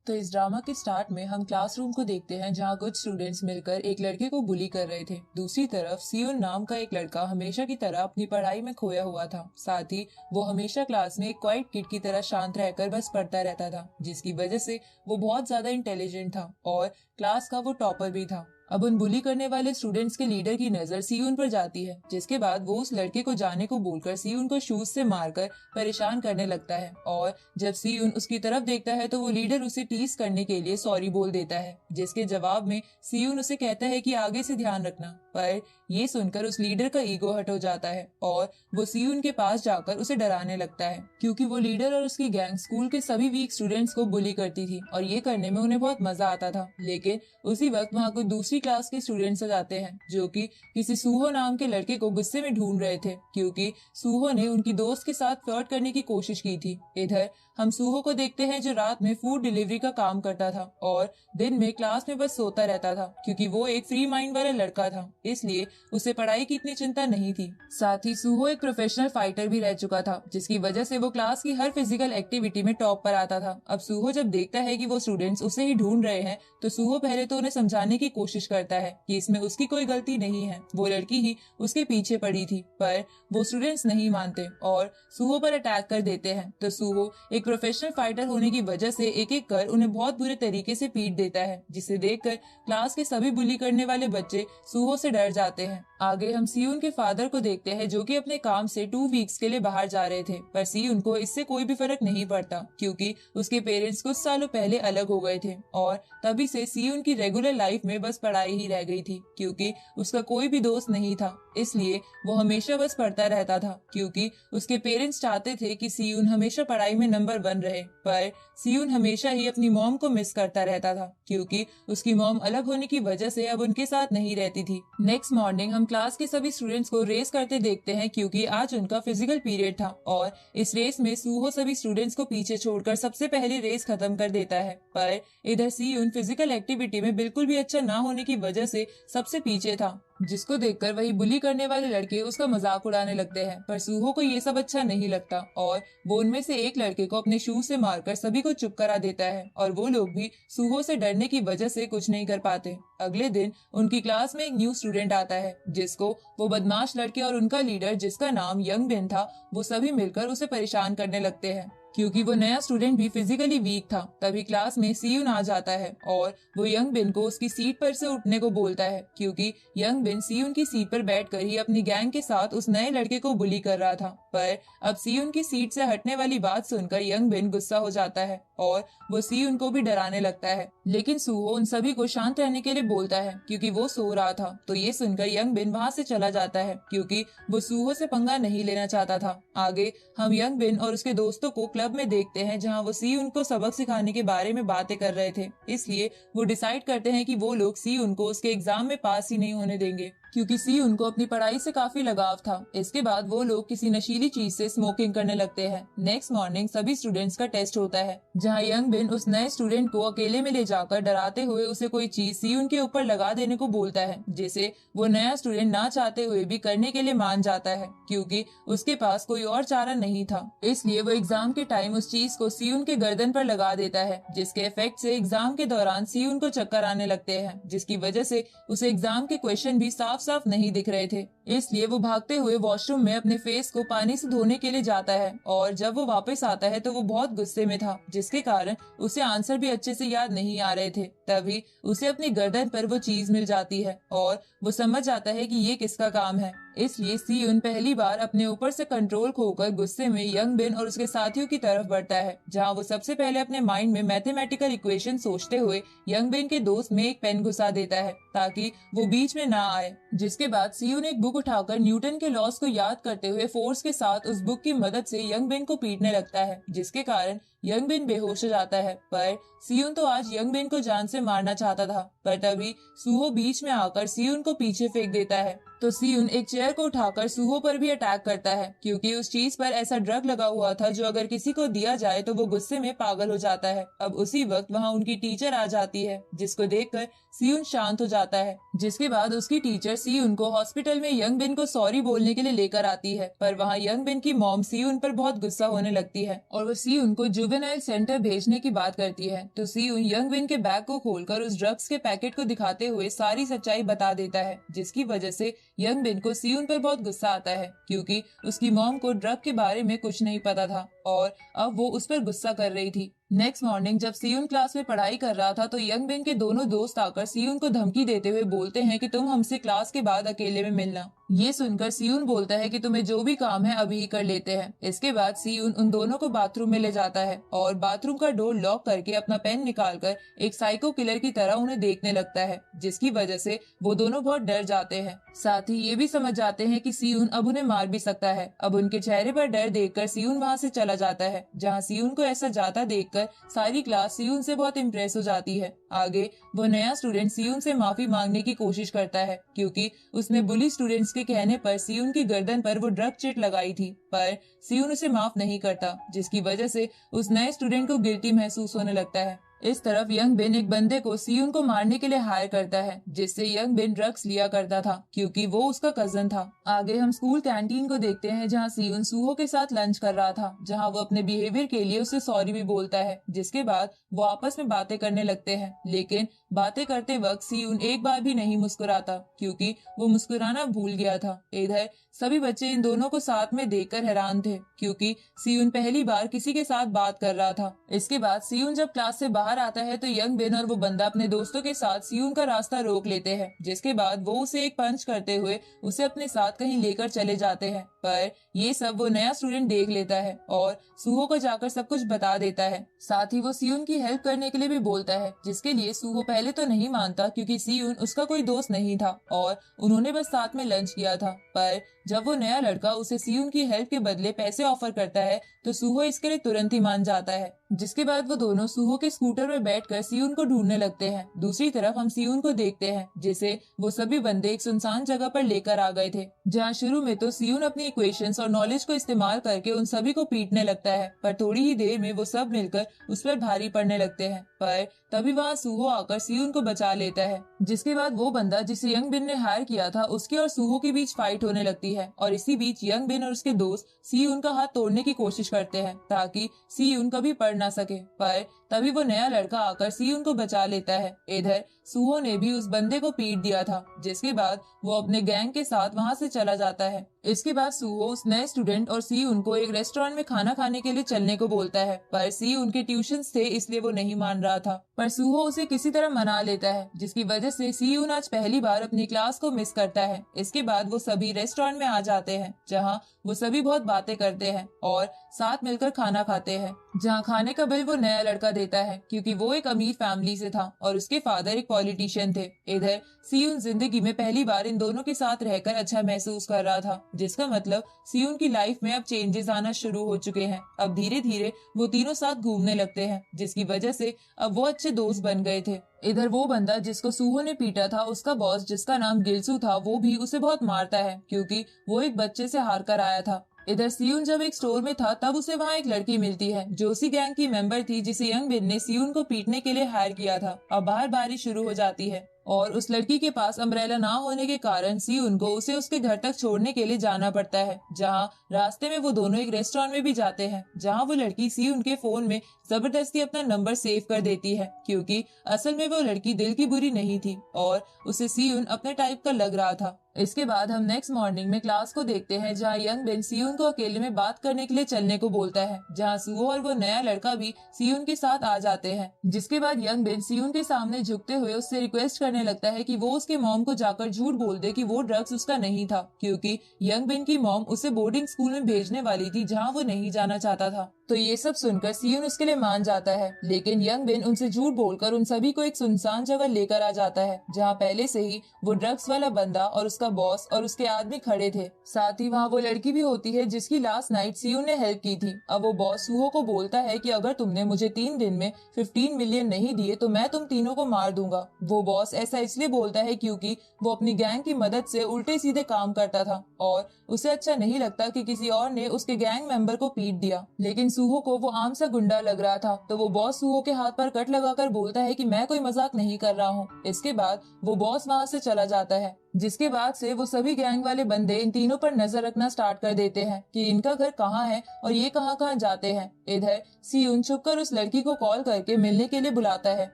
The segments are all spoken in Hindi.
तो इस ड्रामा के स्टार्ट में हम क्लासरूम को देखते हैं जहाँ कुछ स्टूडेंट्स मिलकर एक लड़के को बुली कर रहे थे। दूसरी तरफ सियोन नाम का एक लड़का हमेशा की तरह अपनी पढ़ाई में खोया हुआ था। साथ ही वो हमेशा क्लास में एक क्वाइट किड की तरह शांत रहकर बस पढ़ता रहता था, जिसकी वजह से वो बहुत ज्यादा इंटेलिजेंट था और क्लास का वो टॉपर भी था। अब उन बुली करने वाले स्टूडेंट्स के लीडर की नजर सियोन पर जाती है, जिसके बाद वो उस लड़के को जाने को बोलकर सियोन को शूज से मारकर परेशान करने लगता है। और जब सियोन उसकी तरफ देखता है तो वो लीडर उसे टीज करने के लिए सॉरी बोल देता है, जिसके जवाब में सियोन उसे कहता है कि आगे से ध्यान रखना। पर ये सुनकर उस लीडर का ईगो हट हो जाता है और वो सियोन के पास जाकर उसे डराने लगता है, क्योंकि वो लीडर और उसकी गैंग स्कूल के सभी वीक स्टूडेंट्स को बुली करती थी और ये करने में उन्हें बहुत मजा आता था। लेकिन उसी वक्त वहाँ कुछ दूसरी क्लास के स्टूडेंट्स आ जाते हैं जो कि किसी सूहो नाम के लड़के को गुस्से में ढूंढ रहे थे, क्योंकि सूहो ने उनकी दोस्त के साथ फ्लर्ट करने की कोशिश की थी। इधर हम सूहो को देखते हैं जो रात में फूड डिलीवरी का काम करता था और दिन में क्लास में बस सोता रहता था, क्योंकि वो एक फ्री माइंड वाला लड़का था, इसलिए उसे पढ़ाई की इतनी चिंता नहीं थी। साथ ही सूहो एक प्रोफेशनल फाइटर भी रह चुका था, जिसकी वजह से वो क्लास की हर फिजिकल एक्टिविटी में टॉप पर आता था। अब सूहो जब देखता है कि वो स्टूडेंट्स उसे ही ढूंढ रहे हैं तो सूहो पहले तो उन्हें समझाने की कोशिश करता है कि इसमें उसकी कोई गलती नहीं है, वो लड़की ही उसके पीछे पड़ी थी। पर वो स्टूडेंट्स नहीं मानते और सूहो पर अटैक कर देते हैं। तो सूहो एक प्रोफेशनल फाइटर होने की वजह से एक एक कर उन्हें बहुत बुरे तरीके से पीट देता है, जिसे देखकर क्लास के सभी बुली करने वाले बच्चे सूहो से डर जाते हैं। आगे हम सियोन के फादर को देखते हैं जो कि अपने काम से 2 वीक्स के लिए बाहर जा रहे थे, पर सियोन को इससे कोई भी फर्क नहीं पड़ता, क्योंकि उसके पेरेंट्स कुछ सालों पहले अलग हो गए थे और तभी से सियोन की रेगुलर लाइफ में बस पढ़ाई ही रह गई थी, क्योंकि उसका कोई भी दोस्त नहीं था। इसलिए वो हमेशा बस पढ़ता रहता था, क्योंकि उसके पेरेंट्स चाहते थे कि सियोन हमेशा पढ़ाई में नंबर 1 रहे। पर सियोन हमेशा ही अपनी मॉम को मिस करता रहता था, क्योंकि उसकी मॉम अलग होने की वजह से अब उनके साथ नहीं रहती थी। नेक्स्ट मॉर्निंग हम क्लास के सभी स्टूडेंट्स को रेस करते देखते हैं, क्योंकि आज उनका फिजिकल पीरियड था और इस रेस में सूहो सभी स्टूडेंट्स को पीछे छोड़कर सबसे पहले रेस खत्म कर देता है। पर इधर सियोन फिजिकल एक्टिविटी में बिल्कुल भी अच्छा ना होने की वजह से सबसे पीछे था, जिसको देखकर वही बुली करने वाले लड़के उसका मजाक उड़ाने लगते हैं। पर सूहो को ये सब अच्छा नहीं लगता और वो उनमें से एक लड़के को अपने शूज से मारकर सभी को चुप करा देता है और वो लोग भी सूहो से डरने की वजह से कुछ नहीं कर पाते। अगले दिन उनकी क्लास में एक न्यू स्टूडेंट आता है, जिसको वो बदमाश लड़के और उनका लीडर जिसका नाम यंग बिन था, वो सभी मिलकर उसे परेशान करने लगते हैं, क्योंकि वो नया स्टूडेंट भी फिजिकली वीक था। तभी क्लास में सियोन आ जाता है और वो यंग बिन को उसकी सीट पर से उठने को बोलता है, क्योंकि यंग बिन सियोन की सीट पर बैठकर ही अपनी गैंग के साथ उस नए लड़के को बुली कर रहा था। पर अब सियोन की सीट से हटने वाली बात सुनकर यंग बिन गुस्सा हो जाता है और वो सियोन को भी डराने लगता है। लेकिन सूहो उन सभी को शांत रहने के लिए बोलता है, क्योंकि वो सो रहा था। तो ये सुनकर यंग बिन वहाँ से चला जाता है, क्योंकि वो सूहो से पंगा नहीं लेना चाहता था। आगे हम यंग बिन और उसके दोस्तों को क्लब में देखते हैं, जहाँ वो सियोन को सबक सिखाने के बारे में बातें कर रहे थे। इसलिए वो डिसाइड करते हैं कि वो लोग सियोन को उसके एग्जाम में पास ही नहीं होने देंगे, क्योंकि सियोन को अपनी पढ़ाई से काफी लगाव था। इसके बाद वो लोग किसी नशीली चीज से स्मोकिंग करने लगते हैं। नेक्स्ट मॉर्निंग सभी स्टूडेंट्स का टेस्ट होता है, जहाँ यंग बिन उस नए स्टूडेंट को अकेले में ले जाकर डराते हुए उसे कोई चीज सियोन के ऊपर लगा देने को बोलता है, जिसे वो नया स्टूडेंट ना चाहते हुए भी करने के लिए मान जाता है, क्योंकि उसके पास कोई और चारा नहीं था। इसलिए वो एग्जाम के टाइम उस चीज को सियोन के गर्दन पर लगा देता है, जिसके इफेक्ट से एग्जाम के दौरान सियोन को चक्कर आने लगते हैं, जिसकी वजह से उसे एग्जाम के क्वेश्चन भी साफ साफ नहीं दिख रहे थे। इसलिए वो भागते हुए वॉशरूम में अपने फेस को पानी से धोने के लिए जाता है और जब वो वापस आता है तो वो बहुत गुस्से में था, जिसके कारण उसे आंसर भी अच्छे से याद नहीं आ रहे थे। तभी उसे अपनी गर्दन पर वो चीज मिल जाती है और वो समझ जाता है कि ये किसका काम है। इसलिए सियोन पहली बार अपने ऊपर से कंट्रोल खोकर गुस्से में यंग बिन और उसके साथियों की तरफ बढ़ता है, जहां वो सबसे पहले अपने माइंड में मैथमेटिकल इक्वेशन सोचते हुए यंग बिन के दोस्त में एक पेन घुसा देता है ताकि वो बीच में ना आए। जिसके बाद सियोन एक बुक उठाकर न्यूटन के लॉस को याद करते हुए फोर्स के साथ उस बुक की मदद से यंग बिन को पीटने लगता है, जिसके कारण यंग बिन बेहोश हो जाता है। पर सियोन तो आज यंग बिन को जान से मारना चाहता था, पर तभी सूहो बीच में आकर सियोन को पीछे फेंक देता है। तो सीयुन एक चेयर को उठाकर सूहो पर भी अटैक करता है, क्योंकि उस चीज पर ऐसा ड्रग लगा हुआ था जो अगर किसी को दिया जाए तो वो गुस्से में पागल हो जाता है। अब उसी वक्त वहाँ उनकी टीचर आ जाती है, जिसको देखकर सीयुन शांत हो जाता है। जिसके बाद उसकी टीचर सीयुन को हॉस्पिटल में यंग बिन को सॉरी बोलने के लिए लेकर आती है, पर वहाँ यंग बिन की मॉम सीयुन पर बहुत गुस्सा होने लगती है और वो सीयुन को जुवेनाइल सेंटर भेजने की बात करती है। तो सीयुन यंग बिन के बैग को खोलकर उस ड्रग्स के पैकेट को दिखाते हुए सारी सच्चाई बता देता है, जिसकी वजह से यंग बिन को सीयुन पर बहुत गुस्सा आता है, क्योंकि उसकी मॉम को ड्रग के बारे में कुछ नहीं पता था और अब वो उस पर गुस्सा कर रही थी। नेक्स्ट मॉर्निंग जब सीयुन क्लास में पढ़ाई कर रहा था तो यंग बिन के दोनों दोस्त आकर सीयुन को धमकी देते हुए बोलते हैं कि तुम हमसे क्लास के बाद अकेले में मिलना। ये सुनकर सीयुन बोलता है कि तुम्हें जो भी काम है अभी ही कर लेते हैं। इसके बाद सीयुन उन दोनों को बाथरूम में ले जाता है और बाथरूम का डोर लॉक करके अपना पेन निकालकर एक साइको किलर की तरह उन्हें देखने लगता है, जिसकी वजह से वो दोनों बहुत डर जाते हैं। साथ ही ये भी समझ जाते हैं कि सीयुन अब उन्हें मार भी सकता है। अब उनके चेहरे पर डर देखकर सीयुन वहाँ से चला जाता है, जहाँ सीयुन को ऐसा जाता देखकर सारी क्लास सीयुन से बहुत इम्प्रेस हो जाती है। आगे वो नया स्टूडेंट सीयुन से माफी मांगने की कोशिश करता है, क्योंकि उसने बुली स्टूडेंट्स के कहने पर सीयुन की गर्दन पर वो ड्रग चिट लगाई थी, पर सीयुन उसे माफ नहीं करता, जिसकी वजह से उस नए स्टूडेंट को गिल्टी महसूस होने लगता है। इस तरफ यंग बिन एक बंदे को सीयुन को मारने के लिए हायर करता है, जिससे यंग बिन ड्रग्स लिया करता था, क्योंकि वो उसका कजन था। आगे हम स्कूल कैंटीन को देखते हैं, जहाँ सीयुन सूहो के साथ लंच कर रहा था, जहाँ वो अपने बिहेवियर के लिए उसे सॉरी भी बोलता है। जिसके बाद वो आपस में बातें करने लगते हैं, लेकिन बातें करते वक्त सीयुन एक बार भी नहीं मुस्कुराता, क्योंकि वो मुस्कुराना भूल गया था। इधर सभी बच्चे इन दोनों को साथ में देखकर हैरान थे, क्योंकि सीयुन पहली बार किसी के साथ बात कर रहा था। इसके बाद सीयुन जब क्लास से बाहर आता है तो यंग बिन और वो बंदा अपने दोस्तों के साथ सीयुन का रास्ता रोक लेते हैं, जिसके बाद वो उसे एक पंच करते हुए उसे अपने साथ कहीं लेकर चले जाते हैं। पर ये सब वो नया स्टूडेंट देख लेता है और सूहो को जाकर सब कुछ बता देता है। साथ ही वो सीयुन की हेल्प करने के लिए भी बोलता है, जिसके लिए सूहो पहले तो नहीं मानता, क्योंकि सीयुन उसका कोई दोस्त नहीं था और उन्होंने बस साथ में लंच किया था। पर जब वो नया लड़का उसे सीयुन की हेल्प के बदले पैसे ऑफर करता है तो सूहो इसके लिए तुरंत ही मान जाता है। जिसके बाद वो दोनों सूहो के स्कूटर पर बैठकर सीयुन को ढूंढने लगते हैं। दूसरी तरफ हम सीयुन को देखते हैं, जिसे वो सभी बंदे एक सुनसान जगह पर लेकर आ गए थे, जहाँ शुरू में तो सीयुन अपनी इक्वेशंस और नॉलेज को इस्तेमाल करके उन सभी को पीटने लगता है, पर थोड़ी ही देर में वो सब मिलकर उस पर भारी पड़ने लगते हैं। पर तभी वहाँ सूहो आकर सीयुन को बचा लेता है। जिसके बाद वो बंदा जिसे यंग बिन ने हायर किया था उसके और सूहो के बीच फाइट होने लगती है, और इसी बीच यंग बिन और उसके दोस्त सीयुन का हाथ तोड़ने की कोशिश करते हैं ताकि सीयुन कभी पढ़ ना सके। पर तभी वो नया लड़का आकर सीयुन को बचा लेता है। इधर सूहो ने भी उस बंदे को पीट दिया था, जिसके बाद वो अपने गैंग के साथ वहाँ से चला जाता है। इसके बाद सूहो उस नए स्टूडेंट और सीयुन को एक रेस्टोरेंट में खाना खाने के लिए चलने को बोलता है, पर सीयुन के ट्यूशंस थे इसलिए वो नहीं मान रहा था। पर सूहो उसे किसी तरह मना लेता है, जिसकी वजह से सीयुन आज पहली बार अपनी क्लास को मिस करता है। इसके बाद वो सभी रेस्टोरेंट में आ जाते हैं, जहाँ वो सभी बहुत बातें करते हैं और साथ मिलकर खाना खाते हैं, जहाँ खाने का बिल वो नया लड़का देता है, क्योंकि वो एक अमीर फैमिली से था और उसके फादर एक पॉलिटिशियन थे। इधर सीयुन जिंदगी में पहली बार इन दोनों के साथ रहकर अच्छा महसूस कर रहा था, जिसका मतलब सीयुन की लाइफ में अब चेंजेस आना शुरू हो चुके हैं। अब धीरे धीरे वो तीनों साथ घूमने लगते हैं, जिसकी वजह से अब वो अच्छे दोस्त बन गए थे। इधर वो बंदा जिसको सूहो ने पीटा था, उसका बॉस जिसका नाम गिल्सू था, वो भी उसे बहुत मारता है, क्योंकि वो एक बच्चे से हार कर आया था। इधर सीयुन जब एक स्टोर में था तब उसे वहाँ एक लड़की मिलती है जो उसी गैंग की मेंबर थी जिसे यंग बिन ने सीयुन को पीटने के लिए हायर किया था। अब बाहर बारिश शुरू हो जाती है और उस लड़की के पास अम्ब्रेला ना होने के कारण सीयुन को उसे उसके घर तक छोड़ने के लिए जाना पड़ता है, जहाँ रास्ते में वो दोनों एक रेस्टोरेंट में भी जाते हैं, जहाँ वो लड़की सीयुन के फोन में जबरदस्ती अपना नंबर सेव कर देती है, क्योंकि असल में वो लड़की दिल की बुरी नहीं थी और उसे सीयुन अपने टाइप का लग रहा था। इसके बाद हम नेक्स्ट मॉर्निंग में क्लास को देखते हैं, जहाँ यंग बिन सीयुन को अकेले में बात करने के लिए चलने को बोलता है, जहाँ सूहो और वो नया लड़का भी सीयुन के साथ आ जाते हैं। जिसके बाद यंग बिन सीयुन के सामने झुकते हुए उससे रिक्वेस्ट करने लगता है कि वो उसके मॉम को जाकर झूठ बोल दे कि वो ड्रग्स उसका नहीं था, क्योंकि यंग बिन की मॉम उसे बोर्डिंग स्कूल में भेजने वाली थी जहाँ वो नहीं जाना चाहता था। तो ये सब सुनकर सीयुन उसके लिए मान जाता है, लेकिन यंग बिन उनसे झूठ बोलकर उन सभी को एक सुनसान जगह लेकर आ जाता है, जहाँ पहले से ही वो ड्रग्स वाला बंदा और उसका बॉस और उसके आदमी खड़े थे। साथ ही वहाँ वो लड़की भी होती है जिसकी लास्ट नाइट सीयुन ने हेल्प की थी। अब वो बॉस सूहो को बोलता है कि अगर तुमने मुझे 3 दिन में 15 मिलियन नहीं दिए तो मैं तुम तीनों को मार दूंगा। वो बॉस ऐसा इसलिए बोलता है क्योंकि वो अपनी गैंग की मदद से उल्टे सीधे काम करता था और उसे अच्छा नहीं लगता कि किसी और ने उसके गैंग मेंबर को पीट दिया। लेकिन सूहो को वो आम सा गुंडा लग रहा था, तो वो बॉस सूहो के हाथ पर कट लगाकर बोलता है कि मैं कोई मजाक नहीं कर रहा हूँ। इसके बाद वो बॉस वहाँ से चला जाता है, जिसके बाद से वो सभी गैंग वाले बंदे इन तीनों पर नजर रखना स्टार्ट कर देते हैं कि इनका घर कहाँ है और ये कहाँ कहाँ जाते हैं। इधर सियुन छुपकर उस लड़की को कॉल करके मिलने के लिए बुलाता है,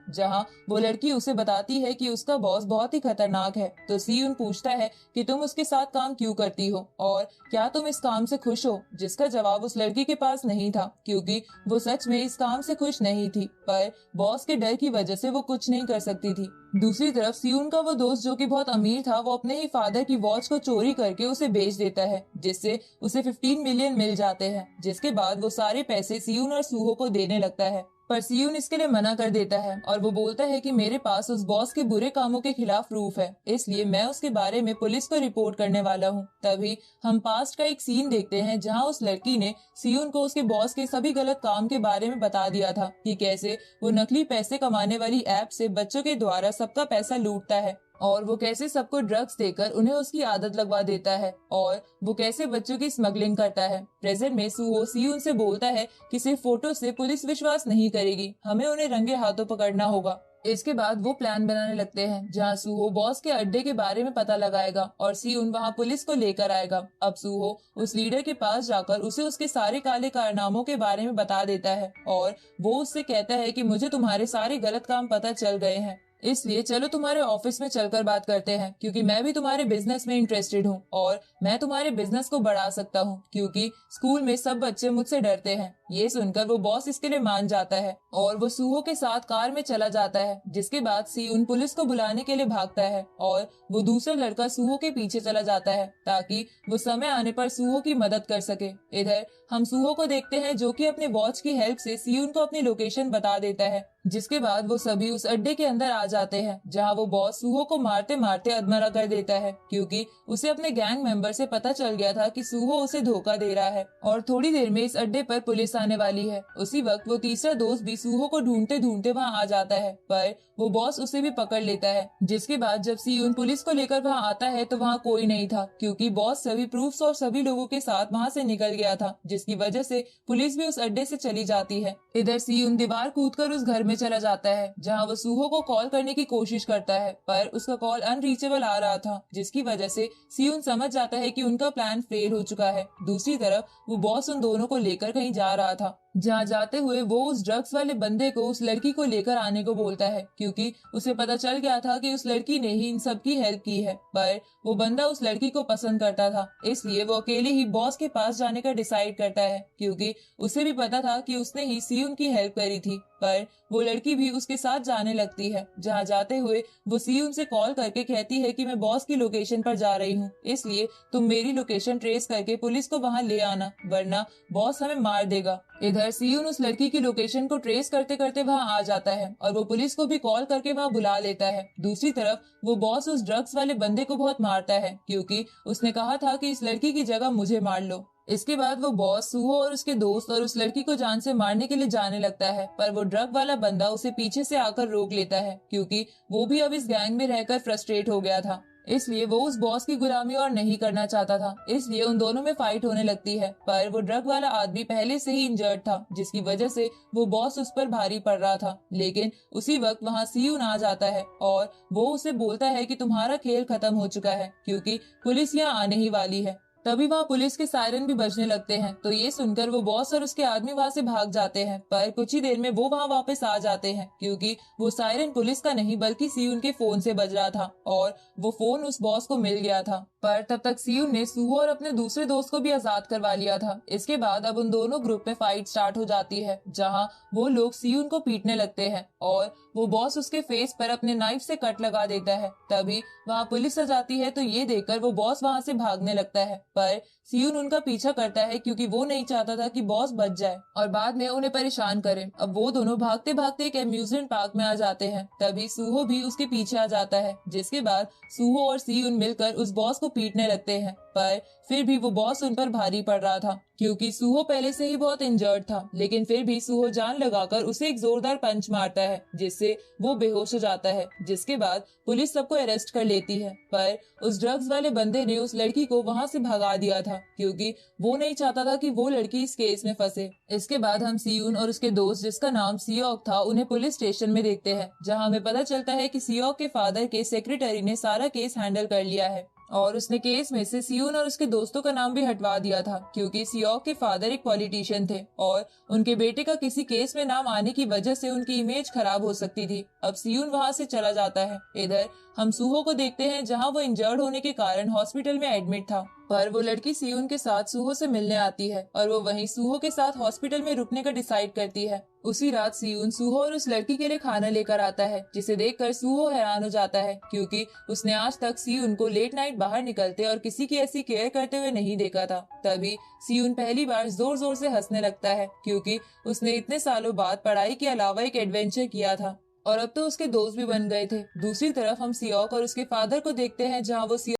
जहाँ वो लड़की उसे बताती है कि उसका बॉस बहुत ही खतरनाक है। तो सियुन पूछता है कि तुम उसके साथ काम क्यों करती हो और क्या तुम इस काम से खुश हो, जिसका जवाब उस लड़की के पास नहीं था, क्योंकि वो सच में इस काम से खुश नहीं थी, पर बॉस के डर की वजह से वो कुछ नहीं कर सकती थी। दूसरी तरफ सियुन का वो दोस्त जो कि बहुत अमीर था, वो अपने ही फादर की वॉच को चोरी करके उसे बेच देता है, जिससे उसे 15 मिलियन मिल जाते हैं। जिसके बाद वो सारे पैसे सियुन और सूहो को देने लगता है, पर सियुन इसके लिए मना कर देता है और वो बोलता है कि मेरे पास उस बॉस के बुरे कामों के खिलाफ प्रूफ है, इसलिए मैं उसके बारे में पुलिस को रिपोर्ट करने वाला हूँ। तभी हम पास्ट का एक सीन देखते हैं जहाँ उस लड़की ने सियुन को उसके बॉस के सभी गलत काम के बारे में बता दिया था कि कैसे वो नकली पैसे कमाने वाली ऐप से बच्चों के द्वारा सबका पैसा लूटता है और वो कैसे सबको ड्रग्स देकर उन्हें उसकी आदत लगवा देता है और वो कैसे बच्चों की स्मगलिंग करता है। प्रेजेंट में सूहो सियुन से बोलता है कि सिर्फ फोटो से पुलिस विश्वास नहीं करेगी, हमें उन्हें रंगे हाथों पकड़ना होगा। इसके बाद वो प्लान बनाने लगते हैं जहाँ सूहो बॉस के अड्डे के बारे में पता लगाएगा और सियुन वहाँ पुलिस को लेकर आएगा। अब सूहो उस लीडर के पास जाकर उसे उसके सारे काले कारनामों के बारे में बता देता है और वो उससे कहता है कि मुझे तुम्हारे सारे गलत काम पता चल गए हैं, इसलिए चलो तुम्हारे ऑफिस में चलकर बात करते हैं, क्योंकि मैं भी तुम्हारे बिजनेस में इंटरेस्टेड हूँ और मैं तुम्हारे बिजनेस को बढ़ा सकता हूँ, क्योंकि स्कूल में सब बच्चे मुझसे डरते हैं। ये सुनकर वो बॉस इसके लिए मान जाता है और वो सूहो के साथ कार में चला जाता है, जिसके बाद सियुन पुलिस को बुलाने के लिए भागता है और वो दूसरा लड़का सूहो के पीछे चला जाता है ताकि वो समय आने पर सूहो की मदद कर सके। इधर हम सूहो को देखते हैं जो कि अपने वॉच की हेल्प से सियुन को अपनी लोकेशन बता देता है, जिसके बाद वो सभी उस अड्डे के अंदर आ जाते हैं जहां वो बॉस सूहो को मारते मारते अधमरा कर देता है, क्योंकि उसे अपने गैंग मेंबर से पता चल गया था कि सूहो उसे धोखा दे रहा है और थोड़ी देर में इस अड्डे पर पुलिस आने वाली है। उसी वक्त वो तीसरा दोस्त भी सूहो को ढूंढते ढूंढते वहाँ आ जाता है, पर वो बॉस उसे भी पकड़ लेता है। जिसके बाद जब सियुन पुलिस को लेकर वहाँ आता है तो वहाँ कोई नहीं था, क्योंकि बॉस सभी प्रूफ्स और सभी लोगों के साथ वहाँ से निकल गया था, जिसकी वजह से पुलिस भी उस अड्डे से चली जाती है। इधर सियुन दीवार कूदकर उस घर में चला जाता है जहाँ वो सूहो को कॉल करने की कोशिश करता है, पर उसका कॉल अनरीचेबल आ रहा था, जिसकी वजह से सियुन समझ जाता है कि उनका प्लान फेल हो चुका है। दूसरी तरफ वो बॉस उन दोनों को लेकर कहीं जा रहा था, जहाँ जाते हुए वो उस ड्रग्स वाले बंदे को उस लड़की को लेकर आने को बोलता है, क्योंकि उसे पता चल गया था कि उस लड़की ने ही इन सब की हेल्प की है, पर वो बंदा उस लड़की को पसंद करता था, इसलिए वो अकेले ही बॉस के पास जाने का डिसाइड करता है, क्योंकि उसे भी पता था कि उसने ही सियुन की हेल्प करी थी। पर वो लड़की भी उसके साथ जाने लगती है, जहाँ जाते हुए वो सियुन से कॉल करके कहती है कि मैं बॉस की लोकेशन पर जा रही हूँ, इसलिए तुम मेरी लोकेशन ट्रेस करके पुलिस को वहाँ ले आना, वरना बॉस हमें मार देगा। इधर सियुन उस लड़की की लोकेशन को ट्रेस करते करते वहाँ आ जाता है और वो पुलिस को भी कॉल करके वहाँ बुला लेता है। दूसरी तरफ वो बॉस उस ड्रग्स वाले बंदे को बहुत मारता है, क्योंकि उसने कहा था कि इस लड़की की जगह मुझे मार लो। इसके बाद वो बॉस सूहो और उसके दोस्त और उस लड़की को जान से मारने के लिए जाने लगता है, पर वो ड्रग वाला बंदा उसे पीछे से आकर रोक लेता है, क्योंकि वो भी अब इस गैंग में रहकर फ्रस्ट्रेट हो गया था, इसलिए वो उस बॉस की गुलामी और नहीं करना चाहता था। इसलिए उन दोनों में फाइट होने लगती है, पर वो ड्रग वाला आदमी पहले से ही इंजर्ड था, जिसकी वजह से वो बॉस उस पर भारी पड़ रहा था। लेकिन उसी वक्त वहाँ सियुन आ जाता है और वो उसे बोलता है कि तुम्हारा खेल खत्म हो चुका है, क्योंकि पुलिस यहाँ आने ही वाली है। तभी वहाँ पुलिस के सायरन भी बजने लगते हैं, तो ये सुनकर वो बॉस और उसके आदमी वहाँ से भाग जाते हैं, पर कुछ ही देर में वो वहाँ वापस आ जाते हैं, क्योंकि वो सायरन पुलिस का नहीं बल्कि सियुन के फोन से बज रहा था और वो फोन उस बॉस को मिल गया था। पर तब तक सियुन ने सूहो और अपने दूसरे दोस्त को भी आजाद करवा लिया था। इसके बाद अब उन दोनों ग्रुप में फाइट स्टार्ट हो जाती है, जहाँ वो लोग सियुन को पीटने लगते हैं और वो बॉस उसके फेस पर अपने नाइफ से कट लगा देता है। तभी वहाँ पुलिस आ जाती है, तो ये देखकर वो बॉस वहाँ से भागने लगता है, पर सियोन उनका पीछा करता है क्योंकि वो नहीं चाहता था कि बॉस बच जाए और बाद में उन्हें परेशान करे। अब वो दोनों भागते भागते एक एम्यूजमेंट पार्क में आ जाते हैं। तभी सूहो भी उसके पीछे आ जाता है, जिसके बाद सूहो और सियोन मिलकर उस बॉस को पीटने लगते हैं। पर फिर भी वो बॉस उन पर भारी पड़ रहा था क्योंकि सूहो पहले से ही बहुत इंजर्ड था, लेकिन फिर भी सूहो जान लगाकर उसे एक जोरदार पंच मारता है जिससे वो बेहोश हो जाता है। जिसके बाद पुलिस सबको अरेस्ट कर लेती है, पर उस ड्रग्स वाले बंदे ने उस लड़की को वहां से भगा दिया था क्योंकि वो नहीं चाहता था कि वो लड़की इस केस में फंसे। इसके बाद हम सियोन और उसके दोस्त जिसका नाम सियोक था उन्हें पुलिस स्टेशन में देखते हैं, जहां हमें पता चलता है कि सियोक के फादर के सेक्रेटरी ने सारा केस हैंडल कर लिया है और उसने केस में से सियोन और उसके दोस्तों का नाम भी हटवा दिया था क्योंकि सियोक के फादर एक पॉलिटिशियन थे और उनके बेटे का किसी केस में नाम आने की वजह से उनकी इमेज खराब हो सकती थी। अब सियोन वहां से चला जाता है। इधर हम सूहो को देखते हैं, जहां वो इंजर्ड होने के कारण हॉस्पिटल में एडमिट था, पर वो लड़की सियोन के साथ सूहो से मिलने आती है और वो वहीं सूहो के साथ हॉस्पिटल में रुकने का डिसाइड करती है। उसी रात सियोन सूहो और उस लड़की के लिए खाना लेकर आता है, जिसे देखकर सूहो हैरान हो जाता है क्योंकि उसने आज तक सियोन को लेट नाइट बाहर निकलते और किसी की ऐसी केयर करते हुए नहीं देखा था। तभी सियोन पहली बार जोर जोर से हंसने लगता है क्योंकि उसने इतने सालों बाद पढ़ाई के अलावा एक एडवेंचर किया था और अब तो उसके दोस्त भी बन गए थे। दूसरी तरफ हम सियोक और उसके फादर को देखते हैं, जहाँ वो